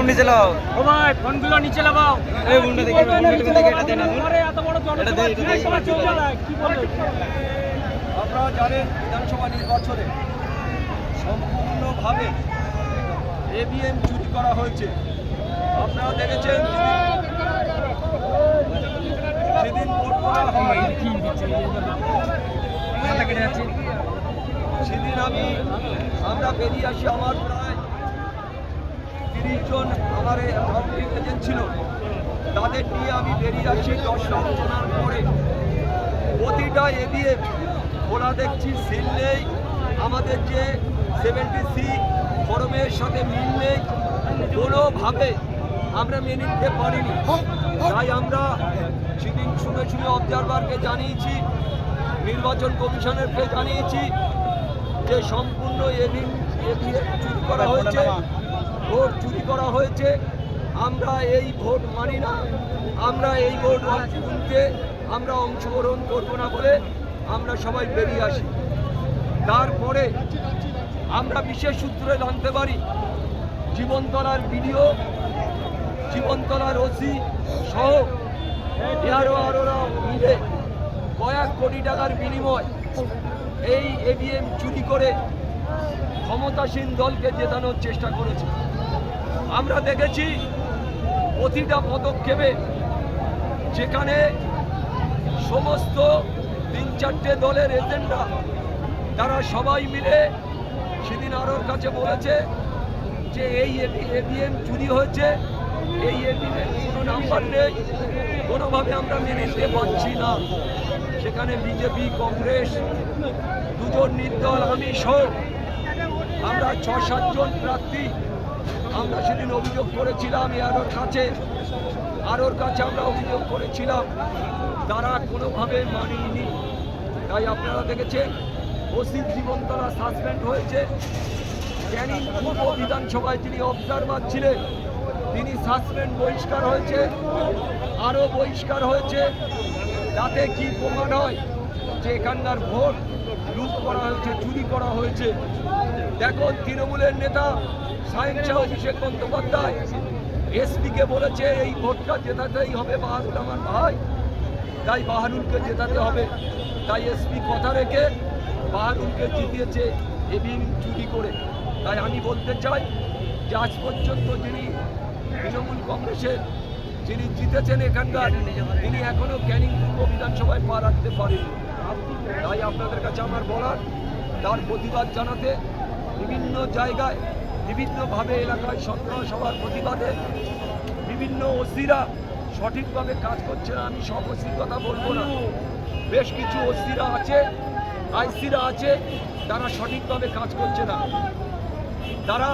নিচে লাও ও ভাই ফোনগুলো নিচে লাগাও এই বুনটা দেখে এটা দেন এত বড় জনসভা কি বলে আপনারা জানেন বিধানসভা নির্বাচনে সম্পূর্ণভাবে এবিএম চুরি করা হয়েছে। আপনারা দেখেছেন সেদিন ভোট করা হয়, সেদিন আমরা বেরিয়ে আসি, আমার প্রায় 30 জন আমার কাউন্টিং এজেন্ট ছিল, তাদের নিয়ে আমি বেরিয়ে আসি। 10 আলোচনার পরে প্রতিটা এবিএম খোলা দেখছি, সিল নেই, আমাদের যে 70C ফরমের সাথে মিল নেই, কোনোভাবে আমরা মেনে নিতে পারিনি। তাই আমরা সেদিন শুনে অবজারভারকে জানিয়েছি, নির্বাচন কমিশনারকে জানিয়েছি যে সম্পূর্ণ এবিএম চুরি করা হয়েছে, ভোট চুরি করা হয়েছে। আমরা এই ভোট মানি না, আমরা এই ভোট গুনতে আমরা অংশগ্রহণ করব না বলে আমরা সবাই বেরিয়ে আসি। তারপরে আমরা বিশেষ সূত্রে জানতে পারি জীবনতলার বিডিও, জীবনতলার ওসি সহ আরোরা মিলে কয়েক কোটি টাকার বিনিময় এই এবিএম চুরি করে ক্ষমতাসীন দলকে জেতানোর চেষ্টা করেছে। আমরা দেখেছি প্রতিটা পদক্ষেপে যেখানে সমস্ত 3-4টে দলের এজেন্ডা, তারা সবাই মিলে সেদিন আরোর কাছে বলেছে যে এই এবিএম চুরি হয়েছে, এই এবিএম কোনো নাম্বার নেই, কোনোভাবে আমরা মেনে নিতে পারছি না। সেখানে বিজেপি, কংগ্রেস, 2 জন নির্দল, আমি সহ আমরা 6-7 জন প্রার্থী আমরা সেদিন অভিযোগ করেছিলাম আরোর কাছে আমরা অভিযোগ করেছিলাম, তারা কোনোভাবে মানেনি। তাই আপনারা দেখেছেন ওসি জীবনতলা সাসপেন্ড হয়েছে, ক্যানিং পূর্ব বিধানসভায় যিনি অবজারভার ছিলেন তিনি সাসপেন্ড, বহিষ্কার হয়েছে, আরও বহিষ্কার হয়েছে। তাতে কি প্রমাণ হয় যে এখানকার ভোট লুট করা হয়েছে, চুরি করা হয়েছে। দেখো তৃণমূলের নেতা অভিষেক বন্দ্যোপাধ্যায় এসপিকে বলেছে এই ভোটটা জেতাতেই হবে, বাহারুল আমার ভাই, তাই বাহারুলকে জেতাতে হবে। তাই এসপি কথা রেখে বাহারুলকে জিতিয়েছে এবিএম চুরি করে। তাই আমি বলতে চাই যে আজ পর্যন্ত যিনি তৃণমূল কংগ্রেসের যিনি জিতেছেন এখানকার, তিনি এখনও ক্যানিং পূর্ব বিধানসভায় পা রাখতে পারেনি। তাই আপনাদের কাছে আমার বলার, তার প্রতিবাদ জানাতে বিভিন্ন জায়গায় বিভিন্নভাবে এলাকায় সন্ত্রাস হওয়ার প্রতিবাদে বিভিন্ন ওসিরা সঠিকভাবে কাজ করছে না। আমি সব ওসির কথা বলবো না, বেশ কিছু ওসিরা আছে, আইসিরা আছে, তারা সঠিকভাবে কাজ করছে না। তারা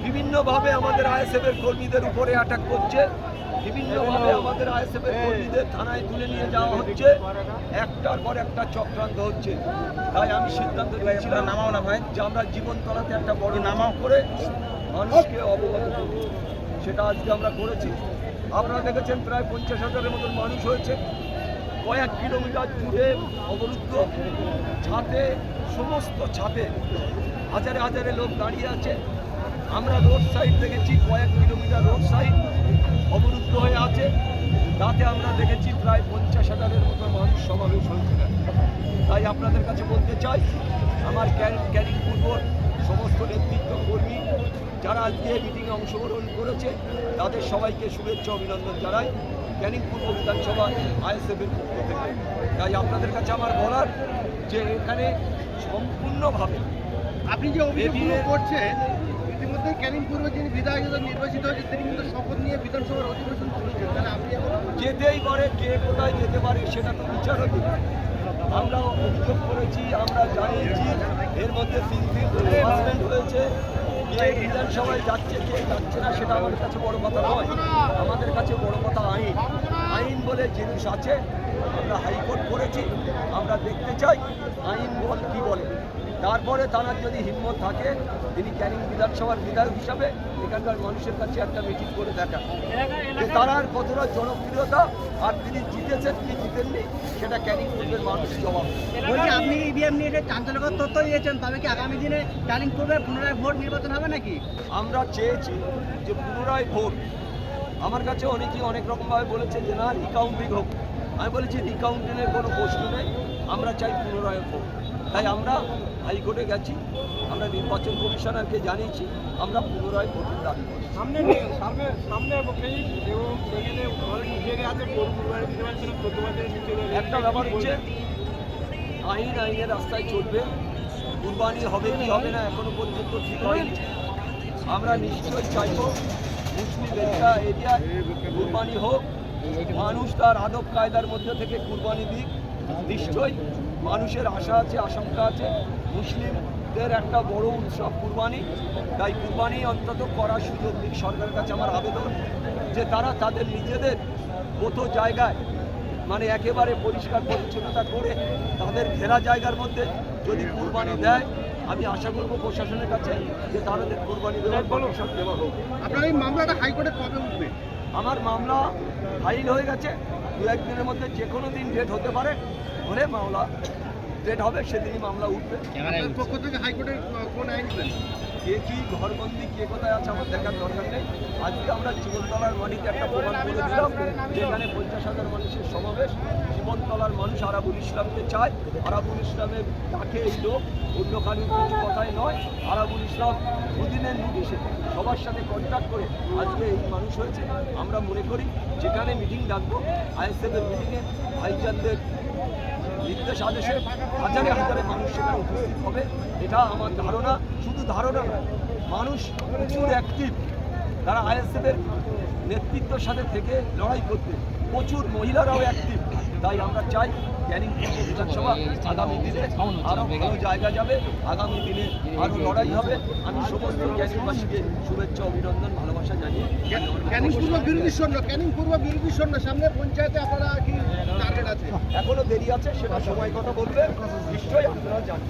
বিভিন্নভাবে আমাদের আইএসএফের কর্মীদের উপরে অ্যাটাক করছে, বিভিন্নভাবে আমাদের আইএসএফের কর্মীদের থানায় তুলে নিয়ে যাওয়া হচ্ছে, একটার পর একটা চক্রান্ত হচ্ছে। তাই আমি সিদ্ধান্ত নিয়েছিলাম নামাও না ভাই, যে আমরা জীবনতলাতে একটা বড় নামাও করে মানুষকে অবগত করব, সেটা আজকে আমরা করেছি। আপনারা দেখেছেন প্রায় 50,000-এর মতন মানুষ হয়েছে, কয়েক কিলোমিটার জুড়ে অবরুদ্ধ, ছাদে, সমস্ত ছাদে হাজারে হাজারে লোক দাঁড়িয়ে আছে। আমরা রোড সাইড দেখেছি, কয়েক কিলোমিটার রোড সাইড অবরুদ্ধ হয়ে আছে। তাতে আমরা দেখেছি প্রায় 50,000-এর মতো মানুষ সমাবেশ হয়েছিল। তাই আপনাদের কাছে বলতে চাই, আমার ক্যানিং পূর্বর সমস্ত নেতৃত্ব কর্মী যারা আজকে মিটিংয়ে অংশগ্রহণ করেছে, তাদের সবাইকে শুভেচ্ছা অভিনন্দন জানাই ক্যানিং পূর্ব বিধানসভা আইএসএফের পক্ষ থেকে। তাই আপনাদের কাছে আমার বলার যে এখানে সম্পূর্ণভাবে আপনি যে অভিযোগগুলো করছেন, ইতিমধ্যে ক্যানিং পূর্বে যিনি বিধায়ক নির্বাচিত হয়েছে তিনি কিন্তু শপথ নিয়ে বিধানসভার অধিবেশন করেছেন, তাহলে আপনি যেতেই পারে, কে কোথায় যেতে পারে সেটা তো বিচারাধীন। আমরা অভিযোগ করেছি, আমরা জানিয়েছি, এর মধ্যে 3 দিন সাসপেন্ড হয়েছে। কে বিধানসভায় যাচ্ছে, কে যাচ্ছে না, সেটা আমার কাছে বড় কথা নয়। আমাদের কাছে বড় কথা আইন বলে জিনিস আছে। আমরা হাইকোর্ট করেছি, আমরা দেখতে চাই আইন কি বলে। তারপরে তার যদি হিম্মত থাকে তিনি ক্যানিং বিধানসভার বিধায়ক হিসাবে এখানকার মানুষের কাছে একটা মিটিং করে দেখান যে তার আর কতটা জনপ্রিয়তা, আর তিনি জিতেছেন কি জিতেননি সেটা ক্যানিং পূর্বের মানুষ জবাব দেবে। বলছি আপনি ইভিএম নিয়ে চাঞ্চল্যকর তথ্য দিয়েছেন, তবে কি আগামী দিনে ক্যানিং পূর্বে পুনরায় ভোট নির্বাচন হবে নাকি? আমরা চেয়েছি যে পুনরায় ভোট, আমার কাছে অনেকেই অনেক রকমভাবে বলেছে যে না রিকাউন্টিং হোক, আমি বলেছি রিকাউন্টিংয়ের কোনো প্রশ্ন নেই, আমরা চাই পুনরায় ভোট। তাই আমরা হাইকোর্টে গেছি, আমরা নির্বাচন কমিশনারকে জানিয়েছি, আমরা পুনরায় ভোটের দাবি করছি। একটা ব্যাপার হচ্ছে আইনের রাস্তায় চলবে, কুরবানি হবে কি হবে না এখনো পর্যন্ত ঠিক হয়নি। আমরা নিশ্চয়ই চাইব মুসলিম এরিয়ায় কুরবানি হোক, মানুষ তার আদব কায়দার মধ্যে থেকে কুরবানি দিক। নিশ্চয়ই মানুষের আশা আছে, আশঙ্কা আছে, মুসলিমদের একটা বড় উৎসব কুরবানি, তাই কুরবানি অন্তত করার সুযোগ দিক সরকারের কাছে আমার আবেদন, যে তারা তাদের নিজেদের মতো জায়গায় মানে একেবারে পরিষ্কার পরিচ্ছন্নতা করে তাদের ঘেরা জায়গার মধ্যে যদি কুরবানি দেয়, আমি আশা করব প্রশাসনের কাছে যে তাদের কুরবানি দেওয়ার পারমিশন দেওয়া হোক। আপনার এই মামলাটা হাইকোর্টে কবে উঠবে? আমার মামলা ফাইল হয়ে গেছে, দু একদিনের মধ্যে যে কোনো দিন ডেট হতে পারে, হলে মামলা ডেট হবে, সেদিনই মামলা উঠবে। আপনার পক্ষ থেকে হাইকোর্টের কোন আইন দেন? কে কি ঘরবন্দি কে কোথায় আছে আমার দেখার দরকার নেই। আজকে আমরা জীবনতলার মাটিতে একটা প্রমাণ করে দিলাম, যেখানে 50,000 মানুষের সমাবেশ। জীবনতলার মানুষ আরাবুল ইসলামকে চায়, আরাবুল ইসলামের ডাকে এই লোক, অন্য কারোর কিছু কথাই নয়। আরাবুল ইসলাম দুদিনের নোটিশে সবার সাথে কন্ট্যাক্ট করে আজকে এই মানুষ হয়েছে। আমরা মনে করি যেখানে মিটিং ডাকবো, আইএসএফের মিটিংয়ে ভাইজানদের নির্দেশ আদেশে হাজারে হাজারে মানুষ সেখানে উপস্থিত হবে, এটা আমার ধারণা। শুধু ধারণা নয়, মানুষ প্রচুর অ্যাক্টিভ, তারা আইএসএফের নেতৃত্বের সাথে থেকে লড়াই করতে, প্রচুর মহিলারাও অ্যাক্টিভ। তাই আমরা চাই ক্যানিং পূর্ব বিধানসভা আগামী দিনে আরও ভালো জায়গা যাবে, আগামী দিনে আরও লড়াই হবে। আমি সমস্ত ক্যানিংবাসীকে শুভেচ্ছা, অভিনন্দন, ভালোবাসা জানিয়ে ক্যানিং পূর্ব বিরোধী শূন্য, ক্যানিং পূর্ব বিরোধী শূন্য, সামনে পঞ্চায়েতে আপনারা কি টার্গেট আছে? এখনো দেরি আছে, সেটা সময় কথা বলবে, নিশ্চয়ই আপনারা জানেন।